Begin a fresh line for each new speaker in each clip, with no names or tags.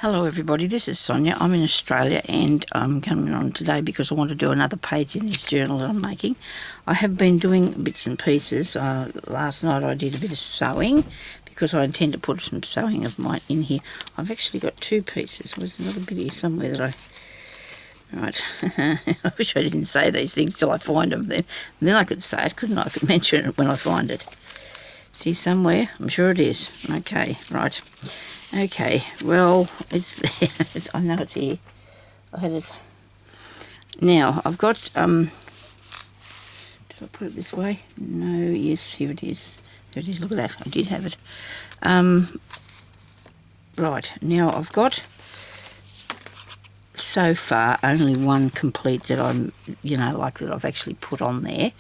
Hello everybody, this is Sonia. I'm in Australia and I'm coming on today because I want to do another page in this journal that I'm making. I have been doing bits and pieces. Last night I did a bit of sewing because I intend to put some sewing of mine in here. I've actually got two pieces. There's another bit here somewhere that I... Right, I wish I didn't say these things till I find them. Then I could say it, couldn't I? I could mention it when I find it. See somewhere? I'm sure it is. Okay, right. Okay, well, it's there. I know it's here. I had it. Now, I've got, did I put it this way? No, yes, here it is. There it is, look at that. I did have it. Right, now I've got, so far, only one complete that I'm, that I've actually put on there.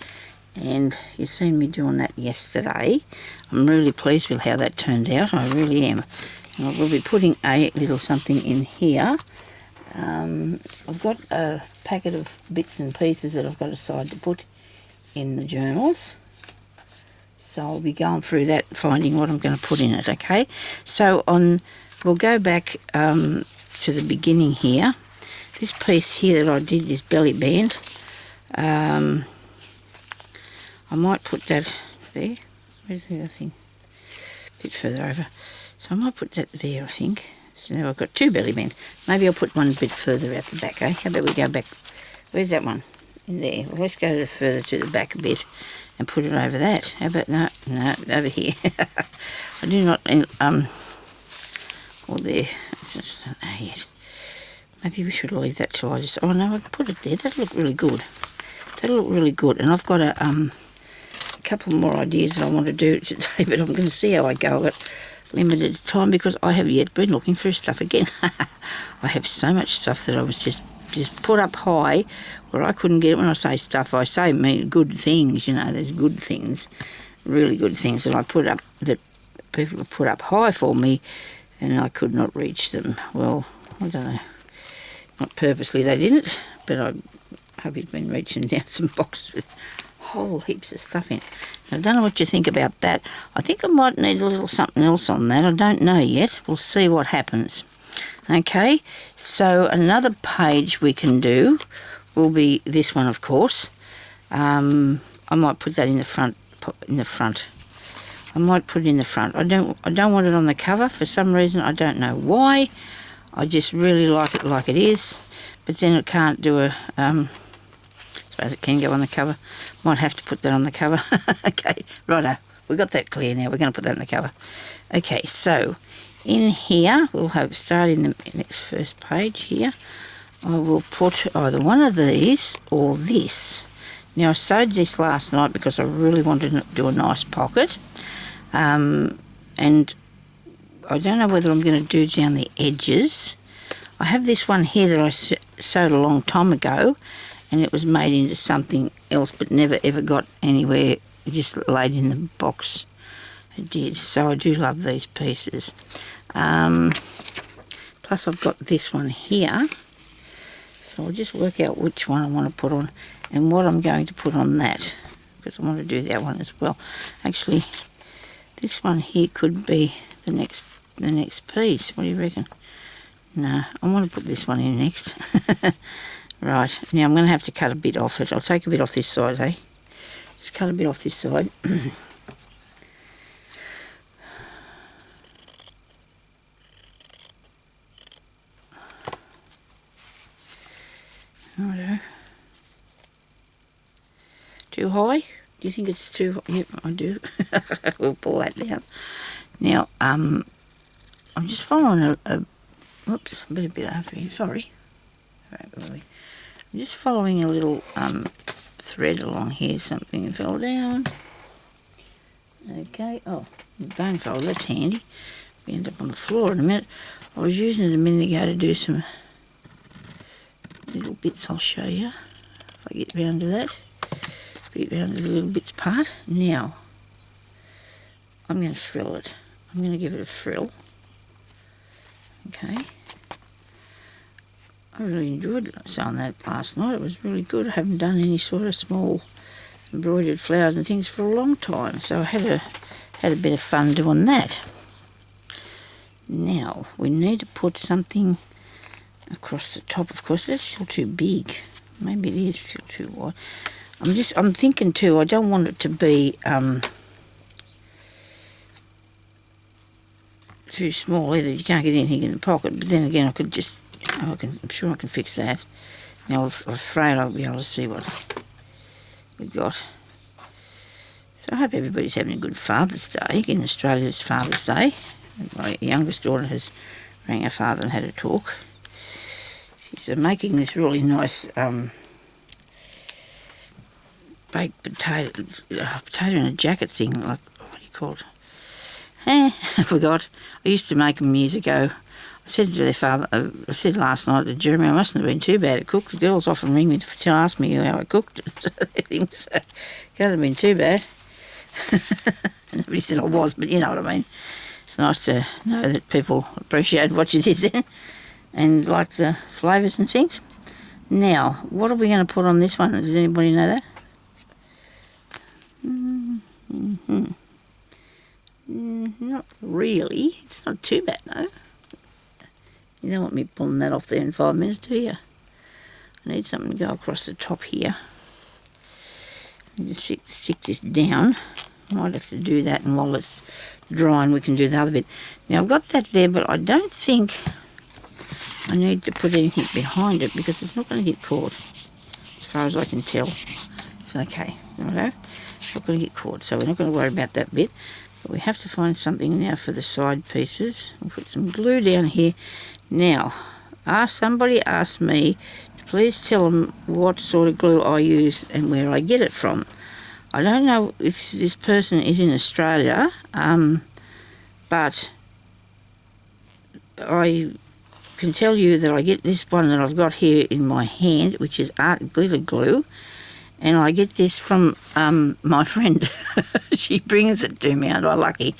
And you've seen me doing that yesterday. I'm really pleased with how that turned out. I really am. And I will be putting a little something in here. I've got a packet of bits and pieces that I've got aside to put in the journals. So I'll be going through that, finding what I'm going to put in it, okay? So we'll go back to the beginning here. This piece here that I did, this belly band, I might put that there. Where's the other thing? A bit further over. So I might put that there, I think. So now I've got two belly bands. Maybe I'll put one a bit further out the back, eh? How about we go back? Where's that one? In there. Well, let's go further to the back a bit and put it over that. How about, no, over here. I do not, or there. It's just not there yet. Maybe we should leave that till I just, oh no, I can put it there. That'll look really good. That'll look really good. And I've got a couple more ideas that I want to do today, but I'm going to see how I go at limited time because I have yet been looking for stuff again. I have so much stuff that I was just put up high where I couldn't get it. When I say stuff, I say mean good things, there's good things, really good things that I put up, that people have put up high for me and I could not reach them. Well, I don't know, not purposely they didn't, but I hope you've been reaching down some boxes with whole heaps of stuff in it. I don't know what you think about that. I think I might need a little something else on that. I don't know yet. We'll see what happens. Okay, so another page we can do will be this one, of course. I might put that in the front. I might put it in the front. I don't want it on the cover for some reason. I don't know why. I just really like it is. But then it can't do a I suppose it can go on the cover. Might have to put that on the cover. Okay, righto. We've got that clear now. We're going to put that on the cover. Okay, so in here, we'll start in the next first page here. I will put either one of these or this. Now, I sewed this last night because I really wanted to do a nice pocket. And I don't know whether I'm going to do down the edges. I have this one here that I sewed a long time ago, and it was made into something else but never ever got anywhere, just laid in the box. It did, so I do love these pieces. Plus I've got this one here, so I'll just work out which one I want to put on and what I'm going to put on that, because I want to do that one as well. Actually, this one here could be the next piece. What do you reckon? No, I want to put this one in next. Right, now I'm going to have to cut a bit off it. I'll take a bit off this side, eh? Just cut a bit off this side. Righto. Too high? Do you think it's too high? Yep, I do. We'll pull that down. Now, I'm just following whoops, a bit over here, sorry. I'm just following a little thread along here. Something fell down. Okay, oh, bone fold, that's handy. We end up on the floor in a minute. I was using it a minute ago to do some little bits. I'll show you if I get round to that. Get round to the little bits part. Now, I'm going to frill it. I'm going to give it a frill. Okay. I really enjoyed sewing that last night. It was really good. I haven't done any sort of small embroidered flowers and things for a long time, so I had a bit of fun doing that. Now, we need to put something across the top. Of course, that's still too big. Maybe it is still too wide. I'm thinking too, I don't want it to be too small either. You can't get anything in the pocket, but then again, I could just, I'm sure I can fix that. Now, I'm afraid I'll be able to see what we've got. So I hope everybody's having a good Father's Day. In Australia, it's Father's Day. My youngest daughter has rang her father and had a talk. She's making this really nice baked potato in a jacket thing, like, what do you call it? I forgot. I used to make them years ago. I said to their father, I said last night to Jeremy, I mustn't have been too bad at cook. The girls often ring me to ask me how I cooked it. They think so. Can't have been too bad. Nobody said I was, but you know what I mean. It's nice to know that people appreciate what you did then and like the flavours and things. Now, what are we going to put on this one? Does anybody know that? Not really. It's not too bad though. You don't want me pulling that off there in 5 minutes, do you? I need something to go across the top here. And just stick this down. I might have to do that, and while it's drying we can do the other bit. Now I've got that there, but I don't think I need to put anything behind it because it's not going to get caught. As far as I can tell, it's okay. Righto? It's not going to get caught, so we're not going to worry about that bit. But we have to find something now for the side pieces. I'll put some glue down here. Now, somebody asked me to please tell them what sort of glue I use and where I get it from. I don't know if this person is in Australia, but I can tell you that I get this one that I've got here in my hand, which is art glitter glue, and I get this from my friend. She brings it to me, aren't I lucky?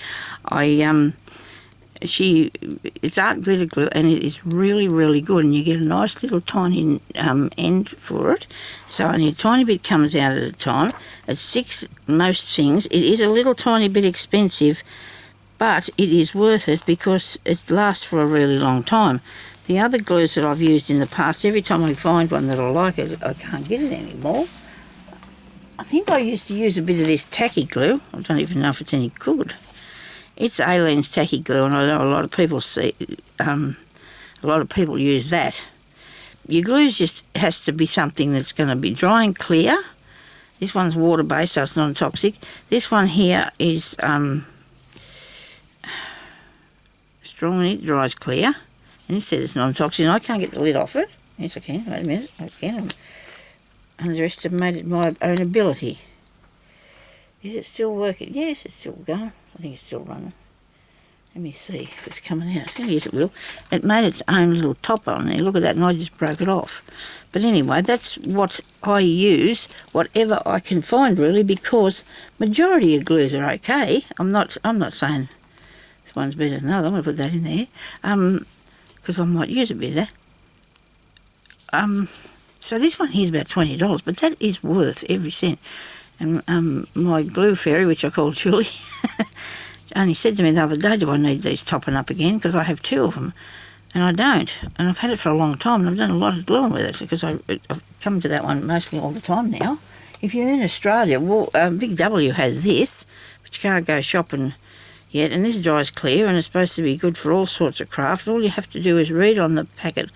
It's art glitter glue, and it is really, really good, and you get a nice little tiny end for it, so only a tiny bit comes out at a time. It sticks most things. It is a little tiny bit expensive, but it is worth it because it lasts for a really long time. The other glues that I've used in the past, every time I find one that I like it, I can't get it anymore. I think I used to use a bit of this tacky glue. I don't even know if it's any good. It's Alien's tacky glue, and I know a lot of people use that. Your glue just has to be something that's going to be dry and clear. This one's water-based, so it's non-toxic. This one here is strong and it dries clear. And it says it's non-toxic, and I can't get the lid off it. Yes, I can. Wait a minute. I can. I underestimated my own ability. Is it still working? Yes, it's still going. I think it's still running. Let me see if it's coming out. Oh, yes, it will. It made its own little top on there. Look at that, and I just broke it off. But anyway, that's what I use, whatever I can find, really, because majority of glues are okay. I'm not saying this one's better than the other. I'm going to put that in there, because I might use a bit of that. So this one here is about $20, but that is worth every cent. And my glue fairy, which I call Julie, only said to me the other day, do I need these topping up again? Because I have 2 of them, and I don't. And I've had it for a long time, and I've done a lot of gluing with it, because I've come to that one mostly all the time now. If you're in Australia, well, Big W has this, but you can't go shopping yet. And this dries clear, and it's supposed to be good for all sorts of craft. All you have to do is read on the packet,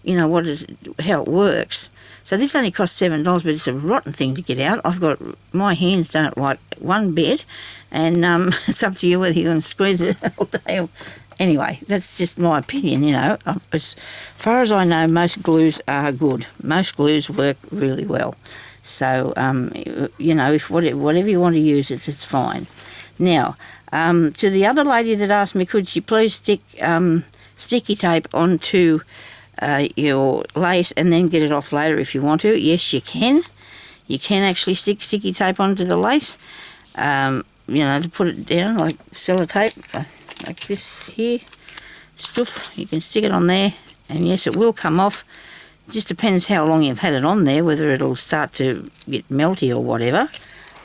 you know, how it works. So this only costs $7, but it's a rotten thing to get out. My hands don't like one bit, and it's up to you whether you can squeeze it all day. Anyway, that's just my opinion, you know. As far as I know, most glues are good. Most glues work really well. So, you know, if whatever you want to use, it's fine. Now, to the other lady that asked me, could she please stick sticky tape onto your lace and then get it off later if you want to? Yes, you can. You can actually stick sticky tape onto the lace, you know, to put it down like sellotape, like this here. Stuff, you can stick it on there, and yes, it will come off. It just depends how long you've had it on there, whether it'll start to get melty or whatever.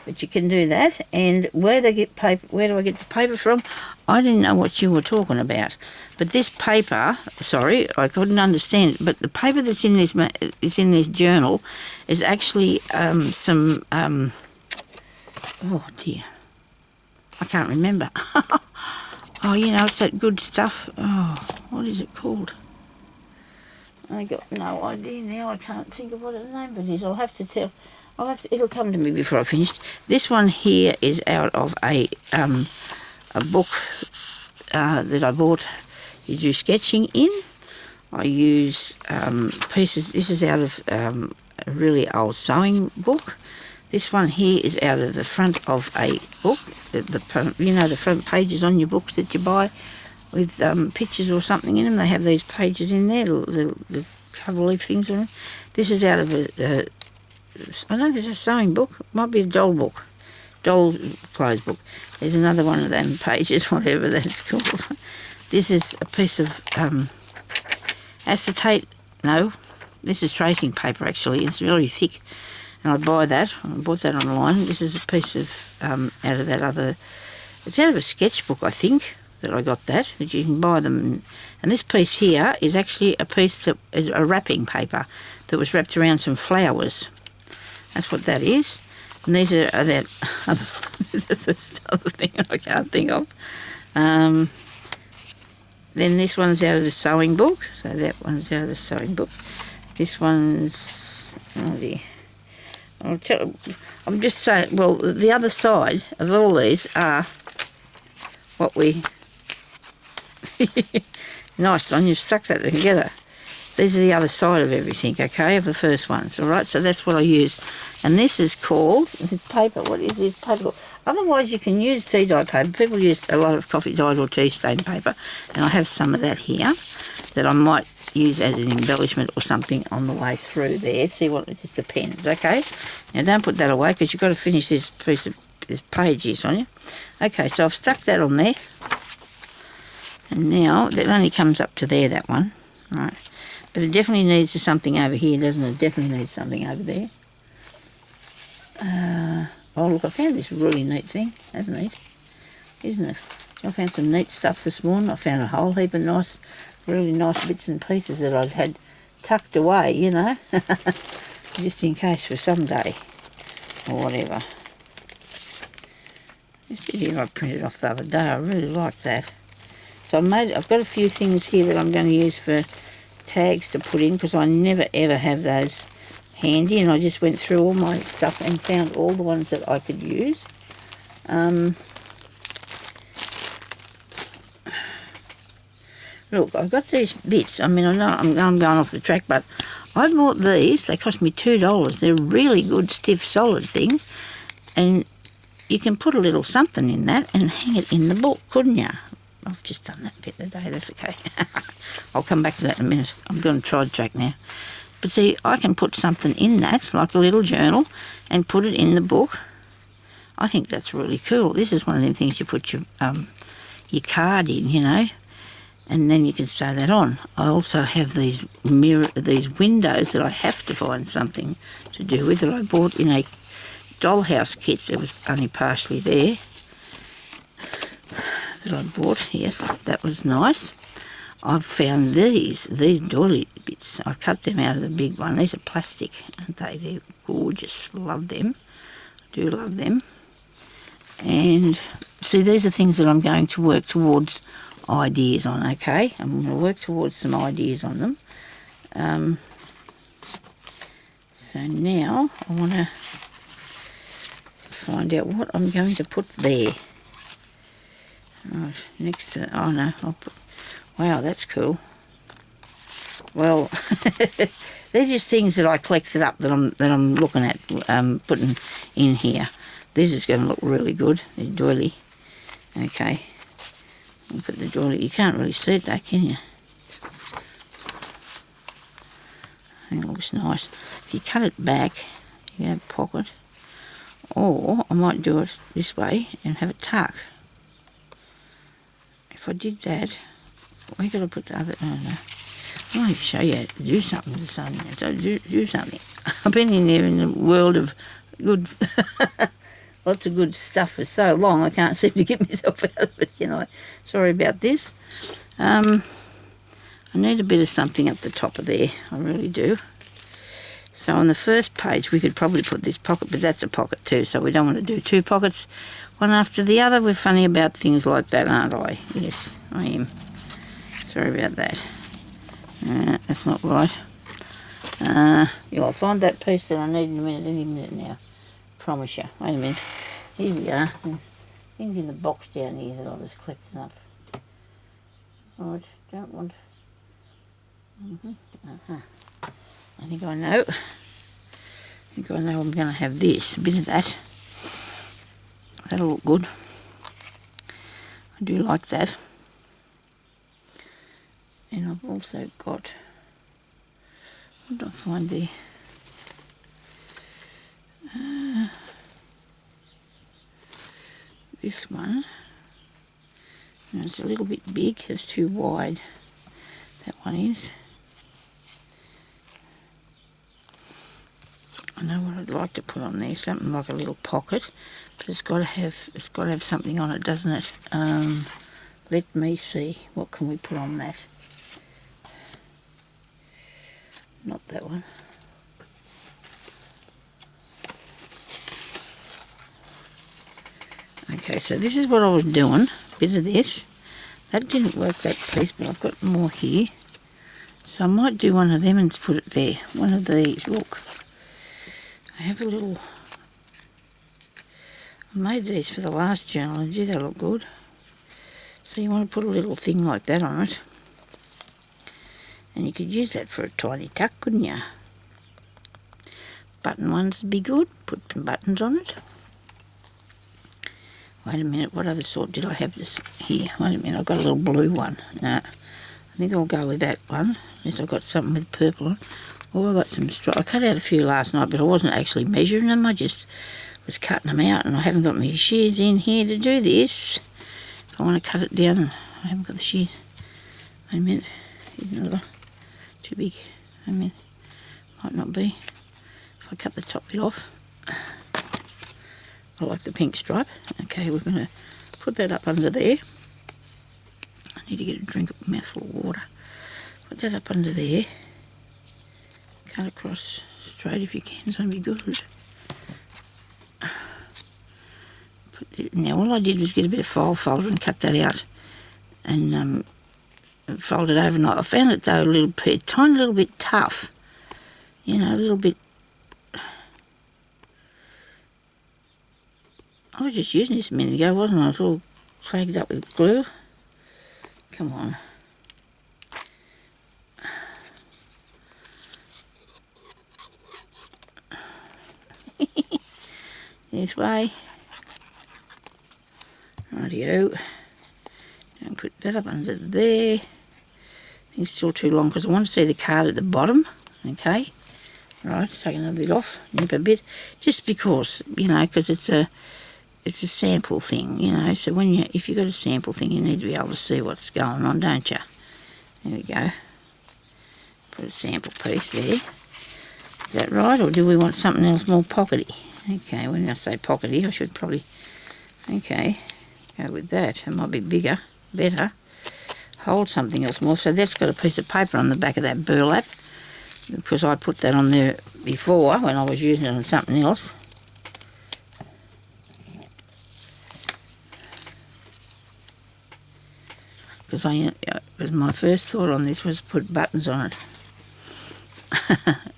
But you can do that. And where do I get the paper from? I didn't know what you were talking about. But this paper, sorry, I couldn't understand it, but the paper that's in this journal is actually some, oh dear, I can't remember. Oh, you know, it's that good stuff. Oh, what is it called? I got no idea now. I can't think of what the name of it is. I'll have to tell. It'll come to me before I finish. This one here is out of a book that I bought. You do sketching in. I use pieces. This is out of a really old sewing book. This one here is out of the front of a book. You know, the front pages on your books that you buy with pictures or something in them. They have these pages in there, the cover leaf things on it. This is out of I don't know if it's a sewing book. It might be a doll book. Doll clothes book. There's another one of them pages, whatever that's called. This is a piece of acetate. No, this is tracing paper actually. It's really thick. And I buy that. I bought that online. This is a piece of out of that other. It's out of a sketchbook, I think, that I got that you can buy them. And this piece here is actually a piece that is a wrapping paper that was wrapped around some flowers. That's what that is. And these are that other. There's this other thing I can't think of. Then this one's out of the sewing book. So that one's out of the sewing book. This one's. Oh dear. I'm just saying, well, the other side of all these are what we... Nice, Sonya, you've stuck that together. These are the other side of everything, okay, of the first ones, all right? So that's what I use. And this is called, this paper, what is this paper called? Otherwise, you can use tea dye paper. People use a lot of coffee dyed or tea stain paper, and I have some of that here that I might use as an embellishment or something on the way through there. See what, it just depends, okay? Now, don't put that away because you've got to finish this piece of this page here, Sonya. Okay, so I've stuck that on there. And now, that only comes up to there, that one, right? But it definitely needs something over here, doesn't it? It definitely needs something over there. Oh, look, I found this really neat thing. That's neat, isn't it? I found some neat stuff this morning. I found a whole heap of nice, really nice bits and pieces that I'd had tucked away, you know, just in case for someday or whatever. This video I printed off the other day. I really like that. So I've got a few things here that I'm going to use for tags to put in because I never ever have those handy, and I just went through all my stuff and found all the ones that I could use. Look, I've got these bits. I mean, I know I'm going off the track, but I bought these. They cost me $2. They're really good, stiff, solid things, and you can put a little something in that and hang it in the book, couldn't you? I've just done that bit of the day, that's okay. I'll come back to that in a minute. I'm going to try the track now. But see, I can put something in that, like a little journal, and put it in the book. I think that's really cool. This is one of them things you put your card in, you know, and then you can sew that on. I also have these windows that I have to find something to do with that I bought in a dollhouse kit that was only partially there. That I bought, yes, that was nice. I've found these doily bits. I cut them out of the big one. These are plastic, aren't they? They're gorgeous. Love them. I do love them. And see, these are things that I'm going to work towards ideas on, okay? I'm going to work towards some ideas on them. So now I want to find out what I'm going to put there. Right, next to, oh no, I'll put, wow, that's cool. Well, they're just things that I collected up that I'm looking at putting in here. This is going to look really good. The doily. Okay. I'll put the doily. You can't really see it though, can you? I think it looks nice. If you cut it back, you can have a pocket. Or I might do it this way and have it tuck. If I did that, where could I put the other? I don't know. I want to show you how to do something to something. So do something. I've been in there in the world of good. lots of good stuff for so long. I can't seem to get myself out of it, you know. Sorry about this. I need a bit of something up the top of there. I really do. So on the first page we could probably put this pocket, but that's a pocket too, so we don't want to do two pockets, one after the other. We're funny about things like that, aren't I? Yes, I am. Sorry about that. That's not right. Yeah, I'll find that piece that I need in a minute, any minute now. Promise you. Wait a minute. Here we are. Things in the box down here that I was collecting up. Right, don't want... I think I know. I'm going to have this, a bit of that. That'll look good. I do like that. And I've also got... What did I find there? This one. And it's a little bit big. It's too wide. That one is. I know what I'd like to put on there. Something like a little pocket, but it's got to have something on it, doesn't it? Let me see. What can we put on that? Not that one. Okay, so this is what I was doing. A bit of this. That didn't work, that piece, but I've got more here. So I might do one of them and put it there. One of these, look. I have a little... I made these for the last journal, and gee, they look good. So you want to put a little thing like that on it. And you could use that for a tiny tuck, couldn't you? Button ones would be good. Put some buttons on it. Wait a minute, what other sort did I have this here? Wait a minute, I've got a little blue one. No, I think I'll go with that one, unless I've got something with purple on. Oh, I've got some I cut out a few last night, but I wasn't actually measuring them. I just was cutting them out, and I haven't got my shears in here to do this. If I want to cut it down, I haven't got the shears. Wait a minute, here's another. Too big. I mean, might not be. If I cut the top bit off. I like the pink stripe. Okay, we're going to put that up under there. I need to get a mouthful of water. Put that up under there. Cut across straight if you can, so it'll be good. Now all I did was get a bit of file folder and cut that out. And fold it overnight. I found it though a tiny little bit tough. You know, a little bit. I was just using this a minute ago, wasn't I? I was all flagged up with glue. Come on. This way. Rightio. And put that up under there. It's still too long because I want to see the card at the bottom. Okay. Right, take another bit off, nip a bit. Just because, you know, because it's a sample thing, you know. So if you've got a sample thing, you need to be able to see what's going on, don't you? There we go. Put a sample piece there. Is that right, or do we want something else more pockety? Okay, when I say pockety, I should probably... Okay, go with that. It might be bigger, better. Hold something else more. So that's got a piece of paper on the back of that burlap, because I put that on there before when I was using it on something else. Because my first thought on this was to put buttons on it.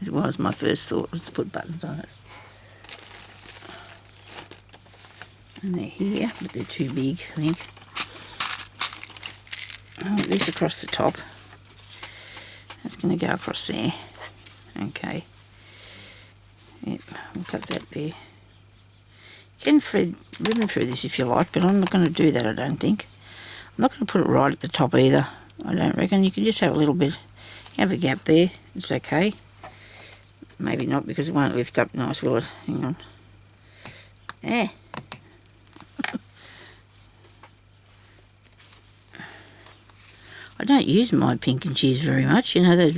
It was my first thought, was to put buttons on it. And they're here, but they're too big, I think. I'll put this across the top. That's going to go across there. Okay. Yep, we'll cut that there. You can ribbon through this if you like, but I'm not going to do that, I don't think. I'm not going to put it right at the top either, I don't reckon. You can just have a little bit, have a gap there, it's okay. Maybe not, because it won't lift up nice, will it? Hang on. Yeah. I don't use my pink and cheese very much, you know, those,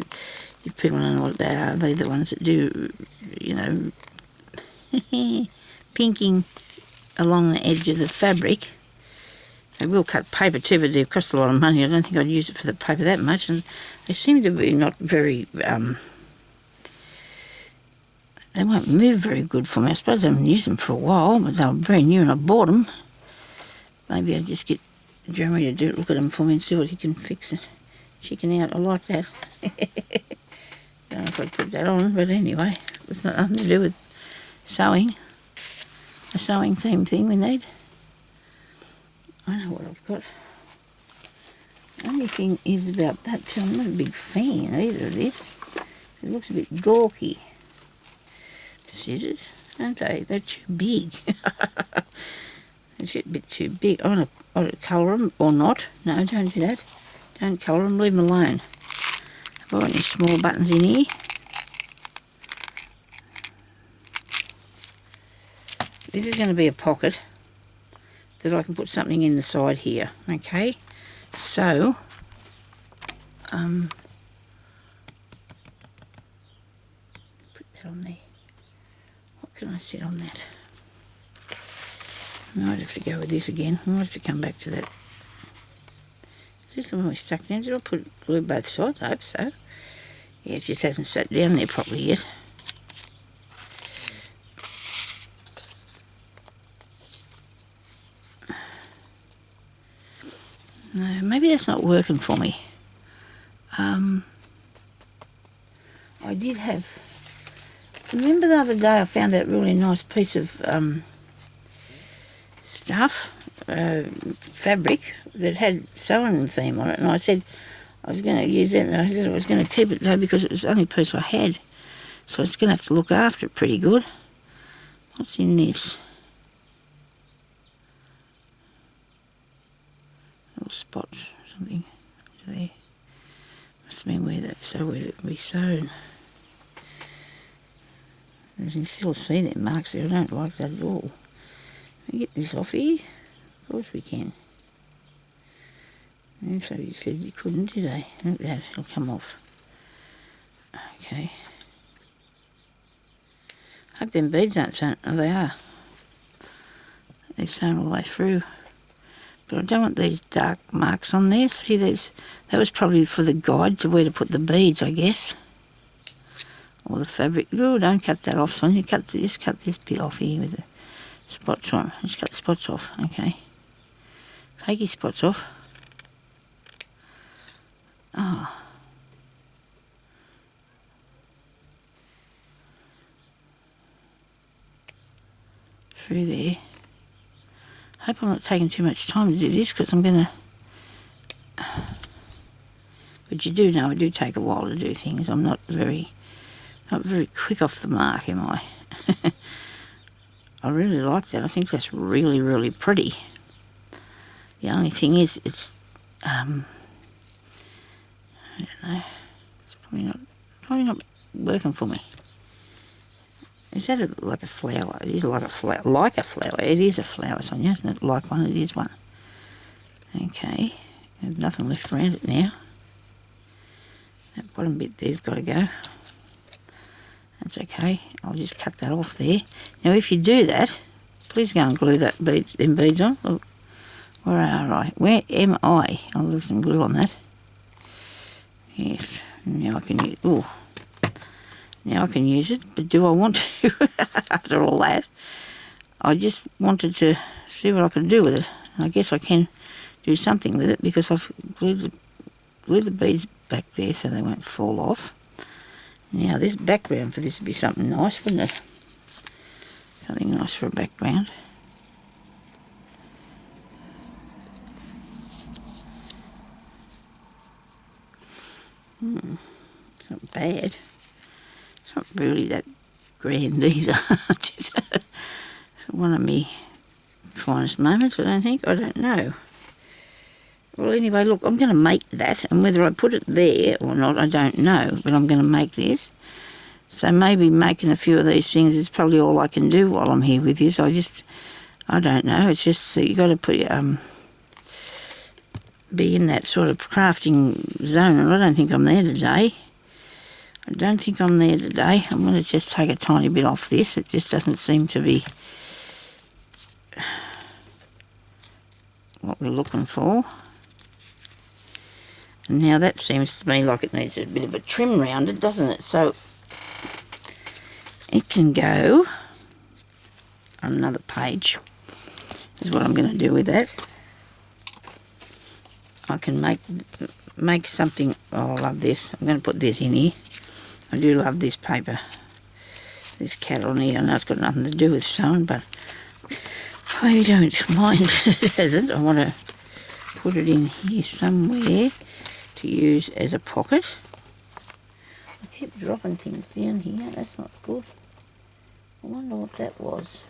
if people don't know what they are, they're the ones that do, you know, pinking along the edge of the fabric. They will cut paper too, but they cost a lot of money. I don't think I'd use it for the paper that much, and they seem to be not very, they won't move very good for me. I suppose I haven't used them for a while, but they were very new and I bought them. Maybe I'll just get Jeremy to look at them for me and see what he can fix it. Chicken out, I like that. Don't know if I'd put that on, but anyway, it's not nothing to do with sewing. A sewing theme thing we need. I know what I've got. The only thing is about that too, I'm not a big fan either of this. It looks a bit gawky. The scissors, aren't they? They're too big. It's a bit too big. I want to colour them or not. No, don't do that. Don't colour them, leave them alone. Have I got any small buttons in here? This is going to be a pocket that I can put something in the side here, okay? So, put that on there. What can I set on that? I might have to go with this again. I might have to come back to that. Is this the one we stuck down? Did I put glue both sides? I hope so. Yeah, it just hasn't sat down there properly yet. No, maybe that's not working for me. I did have... Remember the other day I found that really nice piece of fabric that had sewing theme on it, and I said I was going to use it, and I said I was going to keep it though because it was the only piece I had, so I was going to have to look after it pretty good. What's in this? Little spots or something there. Must have been where it we sewed. You can still see them marks there. I don't like that at all. Can we get this off here? Of course we can. And so you said you couldn't, did they? Look at that, it'll come off. Okay. Hope them beads aren't sewn. Oh, they are. They're sewn all the way through. But I don't want these dark marks on there. See, that was probably for the guide to where to put the beads, I guess. Or the fabric. Oh, don't cut that off, Sonya. Just cut this bit off here with the spots on. Just cut the spots off, okay. Take your spots off. Oh. Through there. Hope I'm not taking too much time to do this because I'm going to... But you do know I do take a while to do things. I'm not very quick off the mark, am I? I really like that. I think that's really, really pretty. The only thing is, it's... I don't know. It's probably not working for me. Is that like a flower? It is like a flower. Like a flower. It is a flower, Sonya, isn't it? Like one, it is one. Okay. There's nothing left around it now. That bottom bit there's got to go. That's okay. I'll just cut that off there. Now, if you do that, please go and glue them beads on. Look, where are I? Where am I? I'll leave some glue on that. Yes. Now I can use... Ooh. Now I can use it, but do I want to? After all that, I just wanted to see what I could do with it. And I guess I can do something with it because I've glued the beads back there so they won't fall off. Now this background for this would be something nice, wouldn't it? Something nice for a background. It's not bad. It's not really that grand either. It's one of me finest moments, I don't think. I don't know. Well, anyway, look, I'm going to make that, and whether I put it there or not, I don't know, but I'm going to make this. So maybe making a few of these things is probably all I can do while I'm here with you. So I don't know. It's just you got to put be in that sort of crafting zone, and I don't think I'm there today. I don't think I'm there today. I'm going to just take a tiny bit off this. It just doesn't seem to be what we're looking for. And now that seems to me like it needs a bit of a trim round it, doesn't it? So it can go on another page, is what I'm going to do with that. I can make something. Oh, I love this. I'm going to put this in here. I do love this paper. This cat on here. I know it's got nothing to do with sewing, but I don't mind it hasn't. I want to put it in here somewhere to use as a pocket. I keep dropping things down here. That's not good. I wonder what that was.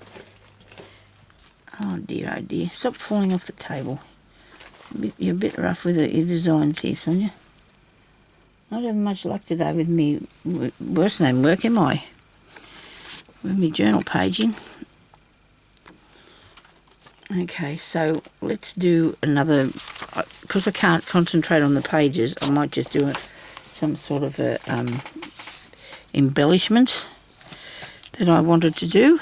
Oh dear, stop falling off the table. You're a bit rough with your designs here, Sonya. Not having much luck today with me worse than work, am I? With me journal paging. Okay, so let's do another, because I can't concentrate on the pages, I might just do some sort of a embellishment that I wanted to do.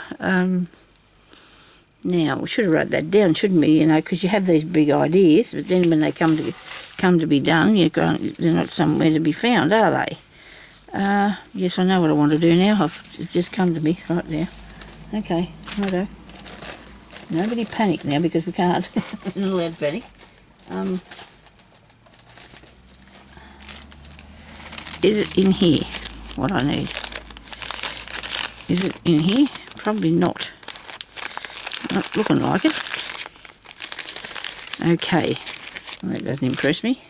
Now, we should have wrote that down, shouldn't we? You know, because you have these big ideas, but then when they come to be done, they're not somewhere to be found, are they? Yes, I know what I want to do now. It's just come to me right now. Okay, righto. Nobody panic now because we can't. We're not allowed to panic. Is it in here, what I need? Is it in here? Probably not. Not looking like it. Okay. Well, that doesn't impress me.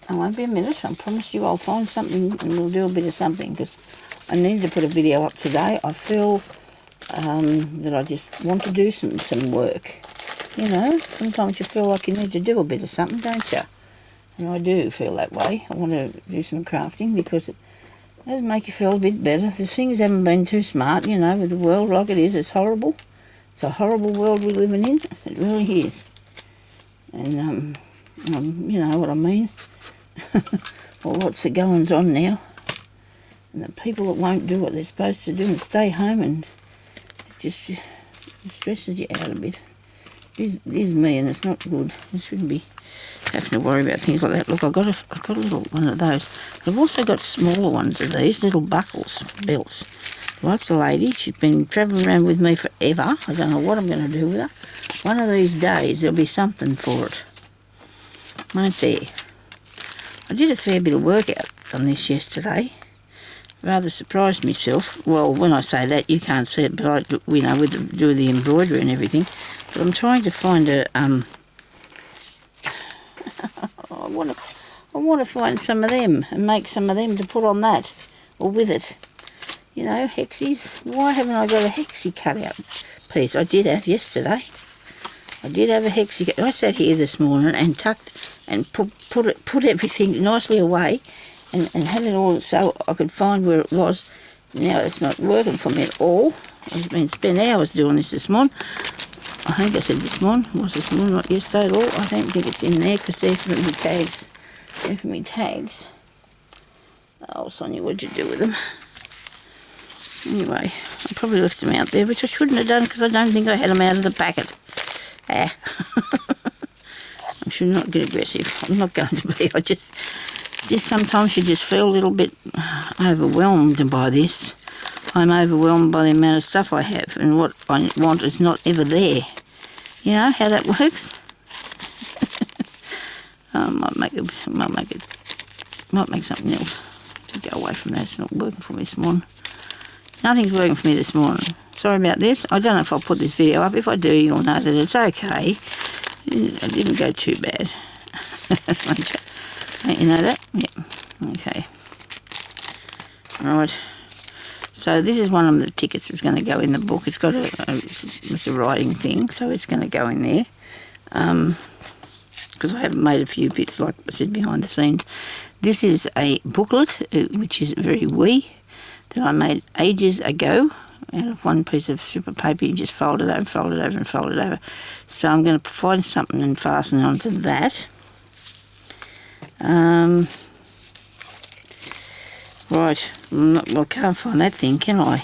I won't be a minute. I promise you I'll find something and we'll do a bit of something because I need to put a video up today. I feel that I just want to do some work. You know, sometimes you feel like you need to do a bit of something, don't you? And I do feel that way. I want to do some crafting because it does make you feel a bit better. The things haven't been too smart, you know, with the world like it is. It's horrible. It's a horrible world we're living in. It really is. And, you know what I mean. Well, lots of goings on now. And the people that won't do what they're supposed to do and stay home, and it just stresses you out a bit. It is me, and it's not good. I shouldn't be having to worry about things like that. Look, I've got a little one of those. I've also got smaller ones of these, little buckles, belts. Like the lady, she's been travelling around with me forever. I don't know what I'm going to do with her. One of these days, there'll be something for it. Won't there? I did a fair bit of work out on this yesterday. Rather surprised myself. Well, when I say that, you can't see it, but I, you know, do the embroidery and everything. But I'm trying to find a. I want to find some of them and make some of them to put on that or with it. You know, hexies. Why haven't I got a hexie cutout piece? I did have yesterday. I did have a hexie. I sat here this morning and tucked and put everything nicely away and had it all so I could find where it was. Now it's not working for me at all. I've been spending hours doing this morning. I think I said this morning. It was this morning, not yesterday at all. I don't think it's in there because they're for me tags. They're for me tags. Oh, Sonya, what'd you do with them? Anyway, I probably left them out there, which I shouldn't have done because I don't think I had them out of the packet. I should not get aggressive. I'm not going to be. I just sometimes you just feel a little bit overwhelmed by this. I'm overwhelmed by the amount of stuff I have, and what I want is not ever there. You know how that works? I might make something else to go away from that. It's not working for me this morning. Nothing's working for me this morning. Sorry about this. I don't know if I'll put this video up. If I do, you'll know that it's okay. It didn't go too bad. Don't you know that? Yeah. Okay. Alright. So this is one of the tickets that's going to go in the book. It's got it's a writing thing, so it's going to go in there. Because I haven't made a few bits, like I said, behind the scenes. This is a booklet, which is very wee, that I made ages ago out of one piece of strip of paper. You just fold it over, fold it over and fold it over. So I'm going to find something and fasten it onto that. Right, I can't find that thing, can I?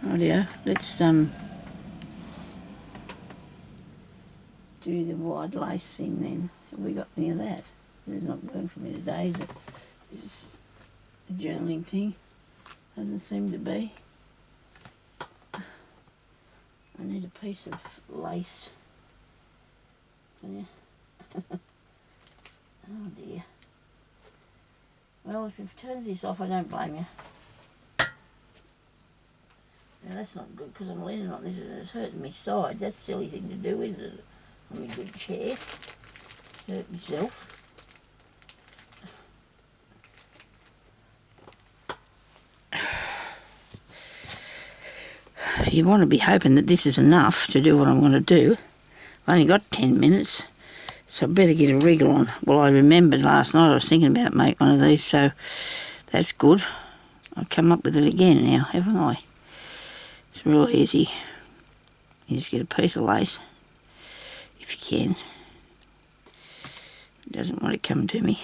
Oh dear, let's do the wide lace thing then. Have we got any of that? This is not working for me today, is it? This is a journaling thing. Doesn't seem to be. I need a piece of lace. Yeah. Oh dear. Well, if you've turned this off, I don't blame you. Now that's not good because I'm leaning on this and it's hurting my side. That's a silly thing to do, isn't it? On my good chair. Hurt myself. You want to be hoping that this is enough to do what I'm going to do. I've only got 10 minutes, so I better get a wriggle on. Well, I remembered last night I was thinking about making one of these, so that's good. I've come up with it again now, haven't I? It's real easy. You just get a piece of lace, if you can. It doesn't want to come to me.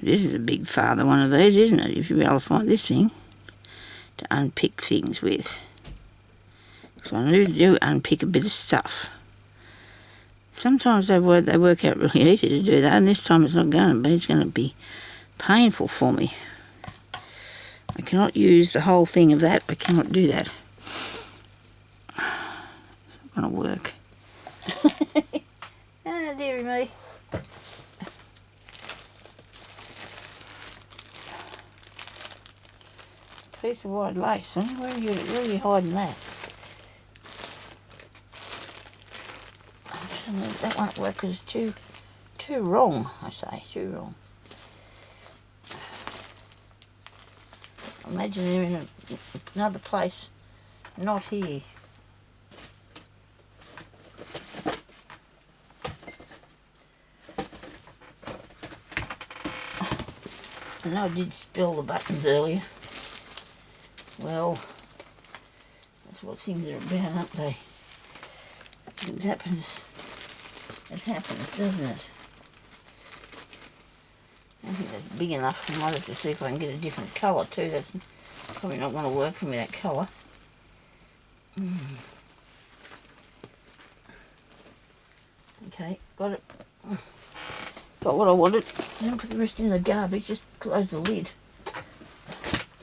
This is a big father one of these, isn't it? If you'll be able to find this thing to unpick things with. So I do unpick a bit of stuff. Sometimes they work out really easy to do that, and this time it's not going to be. It's going to be painful for me. I cannot use the whole thing of that. I cannot do that. It's not going to work. Ah, dearie me. Piece of white lace, huh? Where are you hiding that? That won't work because it's too wrong, I say, too wrong. Imagine they're in another place, not here. I know I did spill the buttons earlier. Well, that's what things are about, aren't they? It happens. It happens, doesn't it? I think that's big enough. I might have to see if I can get a different colour too. That's probably not going to work for me, that colour. Okay, got it. Got what I wanted. Don't put the rest in the garbage, just close the lid.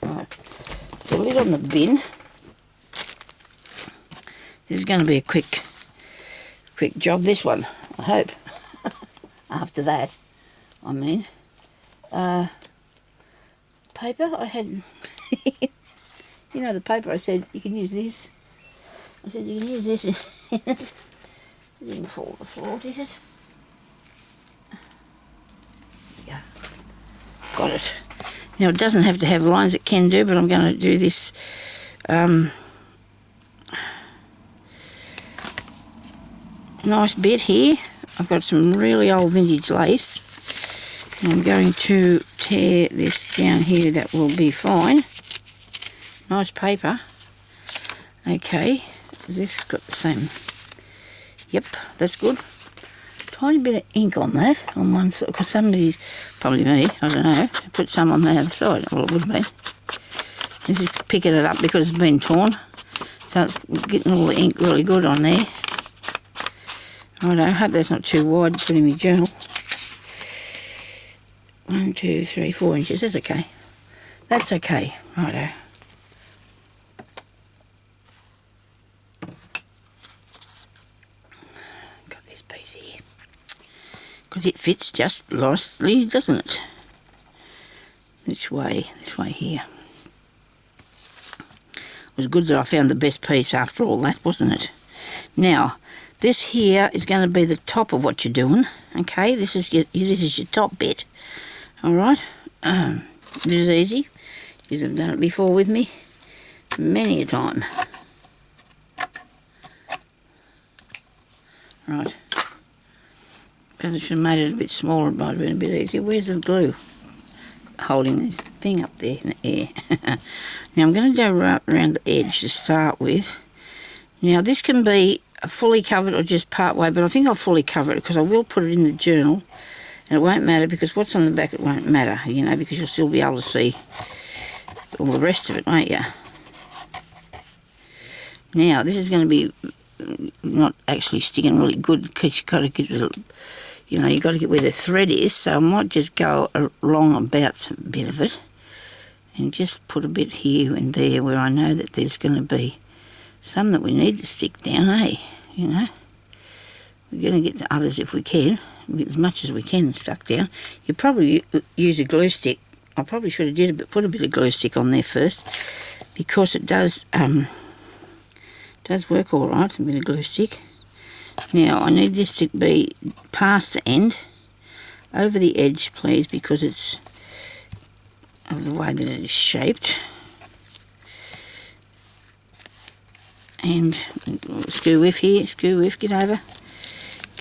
Alright, put the lid on the bin. This is going to be a quick job, this one, I hope. After that, I mean. Paper, I had, you know the paper, I said, you can use this. I said, you can use this in it. It didn't fall to the floor, did it? There you go. Got it. Now, it doesn't have to have lines, it can do, but I'm going to do this, nice bit here. I've got some really old vintage lace. I'm going to tear this down here. That will be fine. Nice paper. Okay, has this got the same? Yep, that's good. Tiny bit of ink on that, on one side, because somebody, probably me, I don't know, put some on the other side. Well, it would have been. This is picking it up because it's been torn. So it's getting all the ink really good on there. I hope that's not too wide to put in my journal. 1, 2, 3, 4 inches. That's okay. That's okay. Righto. Got this piece here. Because it fits just nicely, doesn't it? This way here. It was good that I found the best piece after all that, wasn't it? Now, this here is going to be the top of what you're doing. Okay, this is your top bit. All right, this is easy. You've done it before with me, many a time. Right, because I should have made it a bit smaller. It might have been a bit easier. Where's the glue? Holding this thing up there in the air. Now I'm going to go right around the edge to start with. Now this can be fully covered or just part way, but I think I'll fully cover it because I will put it in the journal. And it won't matter because what's on the back, it won't matter, you know, because you'll still be able to see all the rest of it, won't you? Now, this is going to be not actually sticking really good because you've got to get, you've got to get where the thread is. So I might just go along about a bit of it and just put a bit here and there where I know that there's going to be some that we need to stick down, We're going to get the others if we can, as much as we can stuck down. You probably use a glue stick. I probably should have put a bit of glue stick on there first, because it does work all right, a bit of glue stick. Now I need this to be past the end, over the edge please, because it's of the way that it is shaped. And screw whiff here, screw whiff, get over.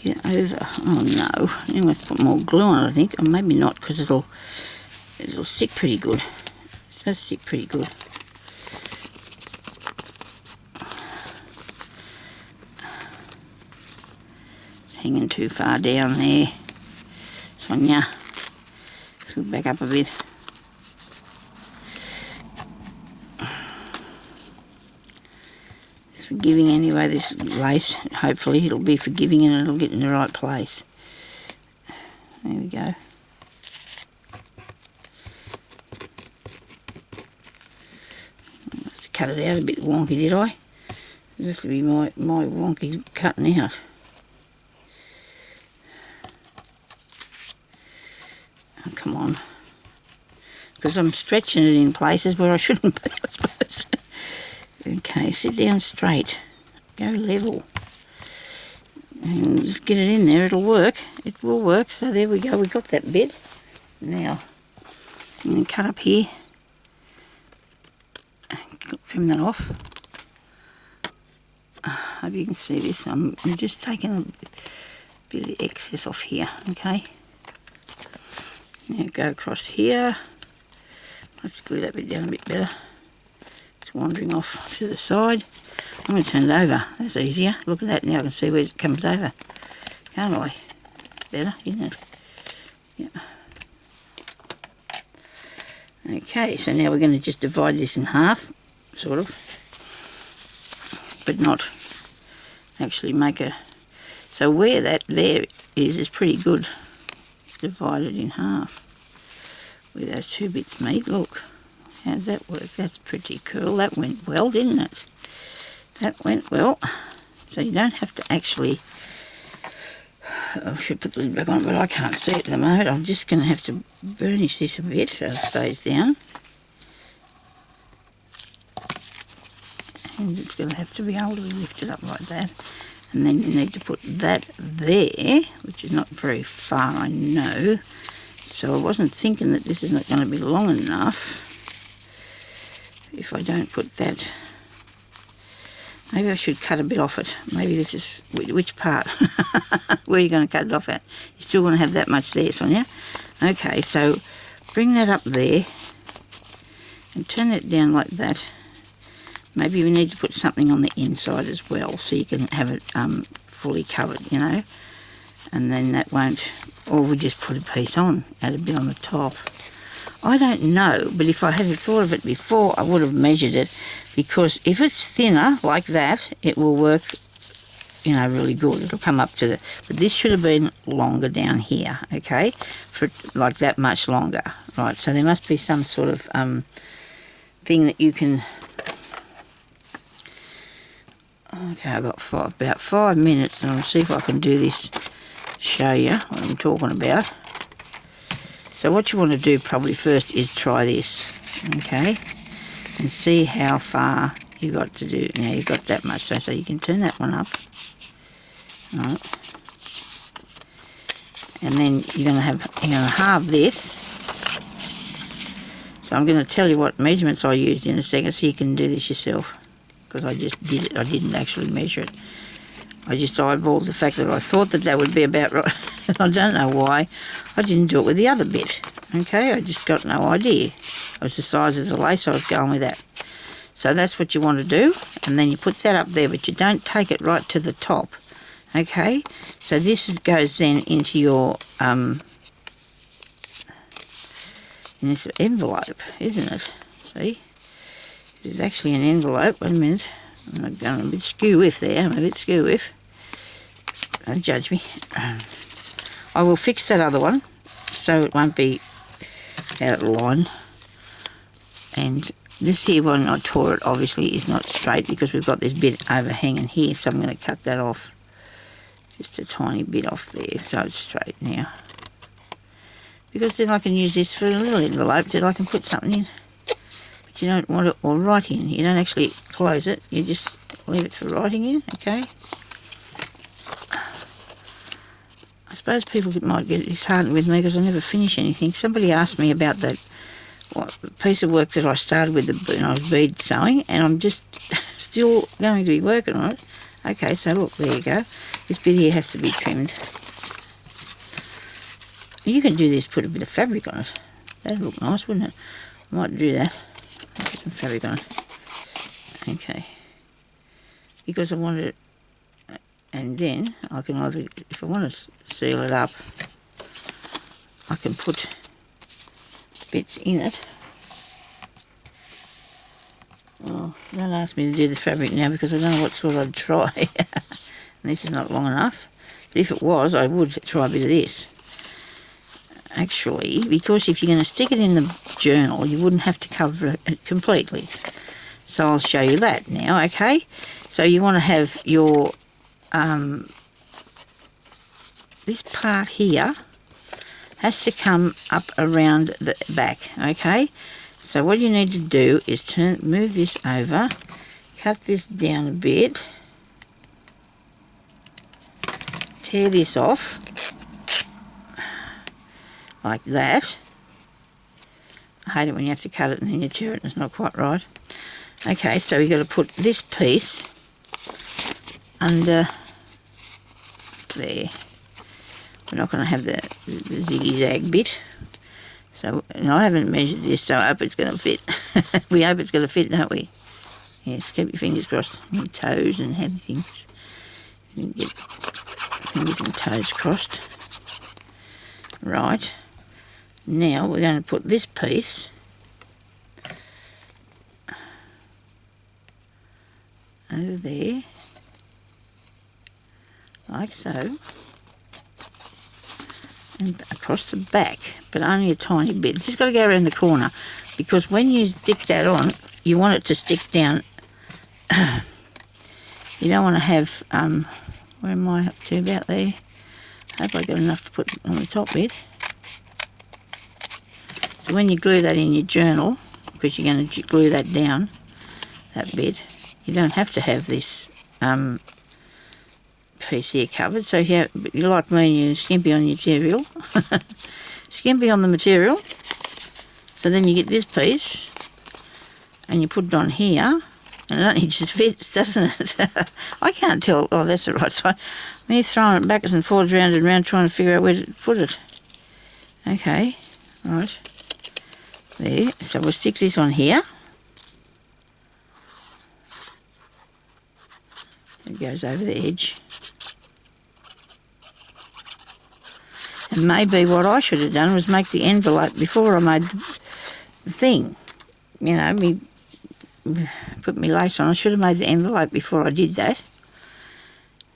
Oh no, I'm going to have to put more glue on it I think, or maybe not, because it'll stick pretty good. It does stick pretty good. It's hanging too far down there. Sonya, fill back up a bit. It's forgiving anyway, this lace. Hopefully it'll be forgiving and it'll get in the right place. There we go. Cut it out a bit wonky, did I? This to be my wonky cutting out. Oh, come on. Because I'm stretching it in places where I shouldn't be, I suppose. Okay, sit down straight. Go level. And just get it in there, it'll work. It will work. So there we go, we got that bit. Now, I'm going to cut up here. Trim that off. Hope you can see this. I'm just taking a bit of the excess off here, okay? Now go across here. I have to glue that bit down a bit better. It's wandering off to the side. I'm going to turn it over. That's easier. Look at that. Now I can see where it comes over. Can't I? Better, isn't it? Yeah. Okay, so now we're going to just divide this in half, sort of, but not actually make a... So where that there is pretty good. It's divided in half. Where those two bits meet, look. How does that work? That's pretty cool. That went well, didn't it? That went well. So you don't have to actually... I should put the lid back on, but I can't see it at the moment. I'm just going to have to burnish this a bit so it stays down. And it's going to have to be able to be lifted up like that. And then you need to put that there, which is not very far, I know. So I wasn't thinking that this is not going to be long enough if I don't put that. Maybe I should cut a bit off it. Maybe this is... Which part? Where are you going to cut it off at? You're still going to have that much there, Sonya. Okay, so bring that up there and turn that down like that. Maybe we need to put something on the inside as well so you can have it fully covered, you know. And then that won't... Or we just put a piece on, add a bit on the top. I don't know, but if I had thought of it before, I would have measured it, because if it's thinner like that, it will work, you know, really good. It'll come up to the... But this should have been longer down here, okay, for like that much longer. Right, so there must be some sort of thing that you can... Okay, I've got about 5 minutes, and I'll see if I can do this, show you what I'm talking about. So what you want to do probably first is try this, okay, and see how far you got to do. Now you've got that much, so you can turn that one up, right? And then you're going to halve this. So I'm going to tell you what measurements I used in a second, so you can do this yourself, because I just did it. I didn't actually measure it. I just eyeballed the fact that I thought that would be about right. I don't know why I didn't do it with the other bit. Okay, I just got no idea. It was the size of the lace, I was going with that. So that's what you want to do, and then you put that up there, but you don't take it right to the top. Okay, so this goes then into your in this envelope, isn't it? See, it is actually an envelope. Wait a minute, I'm going a bit skew-whiff there. I'm a bit skew-whiff. Don't judge me. I will fix that other one so it won't be out of line. And this here one I tore it obviously is not straight because we've got this bit overhanging here, so I'm going to cut that off. Just a tiny bit off there so it's straight now. Because then I can use this for a little envelope that I can put something in. But you don't want it all writing in. You don't actually close it, you just leave it for writing in, okay? I suppose people might get disheartened with me because I never finish anything. Somebody asked me about that piece of work that I started with when I was bead sewing, and I'm just still going to be working on it. Okay, so look, there you go. This bit here has to be trimmed. You can do this, put a bit of fabric on it. That'd look nice, wouldn't it? I might do that. Put some fabric on it. Okay. Because I want it, and then I can either, if I want to seal it up, I can put bits in it. Oh, don't ask me to do the fabric now because I don't know what sort I'd try. And this is not long enough. But if it was, I would try a bit of this. Actually, because if you're going to stick it in the journal, you wouldn't have to cover it completely. So I'll show you that now, okay? So you want to have your, this part here has to come up around the back, okay? So what you need to do is move this over, cut this down a bit, tear this off, like that. I hate it when you have to cut it and then you tear it and it's not quite right. Okay, so you've got to put this piece under there. We're not going to have the ziggy-zag bit. So, and I haven't measured this, so I hope it's going to fit. We hope it's going to fit, don't we? Yes, keep your fingers crossed. Your toes and everything. You can get fingers and toes crossed. Right. Now we're going to put this piece over there, like so, and across the back, but only a tiny bit. It's just got to go around the corner, because when you stick that on, you want it to stick down. You don't want to have, where am I up to, about there? I hope I got enough to put on the top bit. So when you glue that in your journal, because you're going to glue that down, that bit, you don't have to have this piece here covered. So if you're like me and you're skimpy on your material, skimpy on the material, so then you get this piece and you put it on here, and it only just fits, doesn't it? I can't tell. Oh, that's the right side. Me throwing it backwards and forwards, round and round, trying to figure out where to put it. Okay, right. There, so we'll stick this on here. It goes over the edge. And maybe what I should have done was make the envelope before I made the thing. You know, put my lace on. I should have made the envelope before I did that.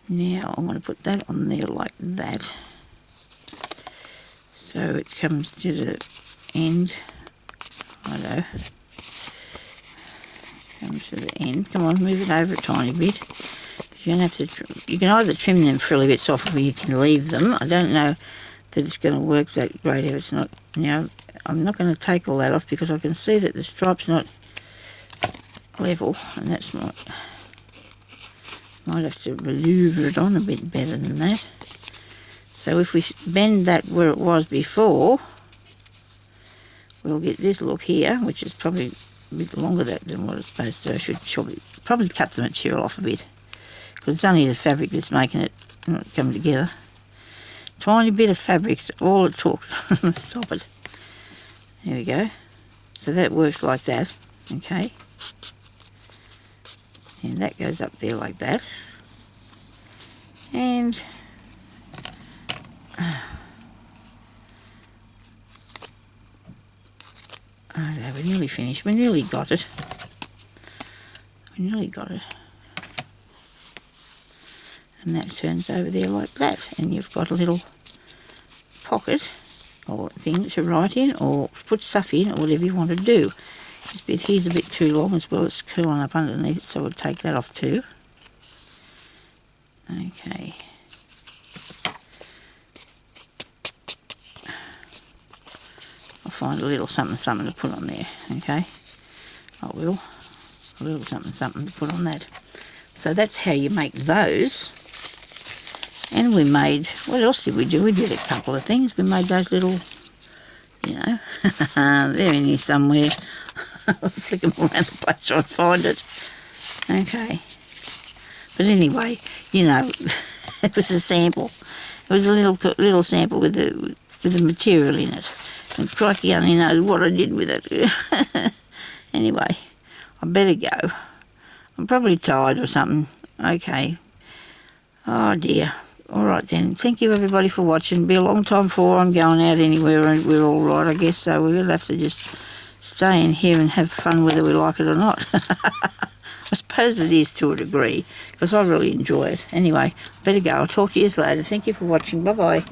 Now I want to put that on there like that. So it comes to the end. Righto. Comes to the end. Come on, move it over a tiny bit. You don't have to. You can either trim them frilly bits off, or you can leave them. I don't know that it's going to work that great if it's not. You know, I'm not going to take all that off because I can see that the stripe's not level, and that's might have to maneuver it on a bit better than that. So if we bend that where it was before, we'll get this look here, which is probably a bit longer than what it's supposed to. I should probably cut the material off a bit, because it's only the fabric that's making it come together. Tiny bit of fabric's all it took. Stop it. There we go. So that works like that, okay? And that goes up there like that. And okay, we're nearly finished. We nearly got it. We nearly got it. and that turns over there like that, and you've got a little pocket or thing to write in or put stuff in or whatever you want to do. This bit here's a bit too long as well, it's curling up underneath, so we'll take that off too. Okay. I'll find a little something to put on there, okay? I will. A little something to put on that. So that's how you make those. And we made, what else did we do? We did a couple of things. We made those little, you know, they're in here somewhere. I'll flick them around the place trying to find it. Okay. But anyway, you know, it was a sample. It was a little sample with the material in it. And crikey only knows what I did with it. Anyway, I better go. I'm probably tired or something. Okay. Oh dear. All right then. Thank you everybody for watching. It'll be a long time before I'm going out anywhere, and we're all right, I guess. So we'll have to just stay in here and have fun whether we like it or not. I suppose it is to a degree, because I really enjoy it. Anyway, better go. I'll talk to you later. Thank you for watching. Bye-bye.